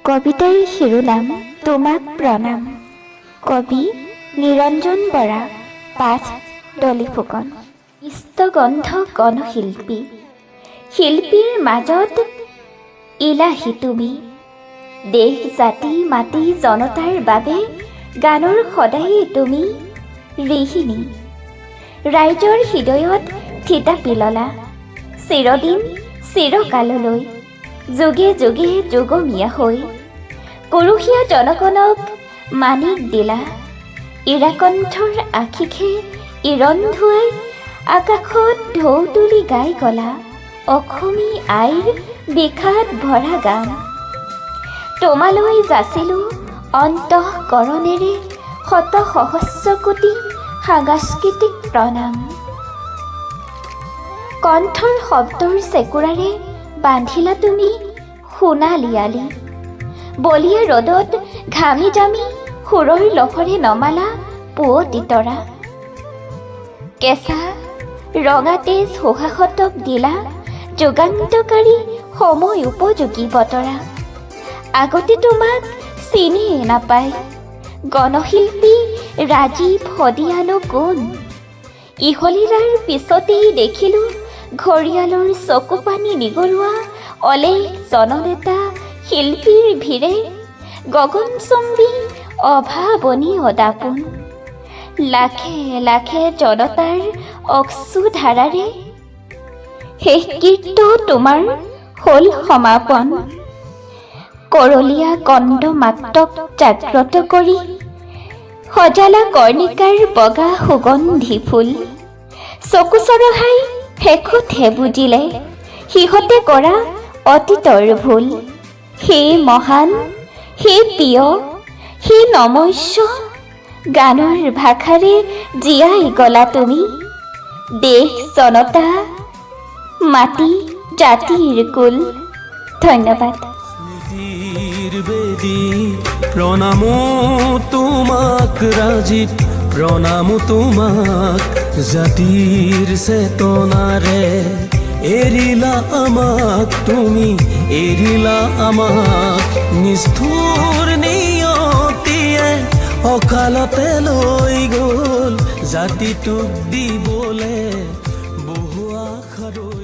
কবিতাৰ শিৰোনাম তোমাক প্ৰণাম। কবি নিৰঞ্জন বৰা। পাঠ ডলি ফুকন। ইষ্টগন্ধ গণশিল্পী, শিল্পীৰ মাজত ইলাহী তুমি। দেশ জাতি মাটি জনতাৰ বাবে গানৰ সদায়ে তুমি ঋষিণী। ৰাইজৰ হৃদয়ত থিতাপি ললা চিৰদিন চিৰকাললৈ, যুগে যুগে যুগমীয়া হৈ। পুৰুষীয়া জনগণক মানিক দিলা, ইৰাকণ্ঠৰ আশীষে ইৰণ ধুৱাই আকাশত ঢৌ তুলি গাই গলা অসমী আইৰ বিষাদ ভৰা গান। তোমালৈ যাচিলো অন্তঃকৰণেৰে শত সহস্ৰ কোটি সাংস্কৃতিক প্ৰণাম। কণ্ঠৰ শব্দৰ চেকুৰাৰে বান্ধিলা তুমি সোণালীয়ালি। বলিয়া ৰ'দত ঘামি জামি সুৰৰ লহৰে নমালা পুৱতি তৰা। কেঁচা ৰঙা তেজ সুহাসতক দিলা যুগান্তকাৰী সময় উপযোগী বতৰা। আগতে তোমাক চিনিয়ে নাপায় গণশিল্পী ৰাজীৱ শদিয়ানো কোন। ইহলীলাৰ পিছতেই দেখিলোঁ ঘৰিয়ালৰ চকু পানী নিগৰুৱা অলেখ জননেতা শিল্পীৰ ভিৰে গগনচুম্বী অভাৱনীয় দাপোন। লাখে লাখে জনতাৰ অশ্ৰুধাৰাৰে শেষ কীৰ্ত তোমাৰ হ'ল সমাপন। কৰলীয়া কণ্ড মাত্ৰক জাগ্ৰত কৰি সজালা কৰ্ণিকাৰ বগা সুগন্ধি ফুল। চকু চৰহাই শেষতহে বুজিলে সিহঁতে কৰা অতীতৰ ভুল। সেই মহান, সেই প্ৰিয়, সেই নমস্য গানৰ ভাষাৰে জীয়াই গলা তুমি দেশ জনতা মাটি জাতিৰ কুল। ধন্যবাদ। প্ৰণামো তোমাক ৰাজীৱ, প্ৰণামো তোমাক জাতিৰ চেতনাৰে। এৰিলা আমাক তুমি, এৰিলা আমাক নিষ্ঠুৰ নিয়তিয়ে। অকালতে লৈ গ'ল জাতিটোক দিবলে বহু আশা ৰৈ।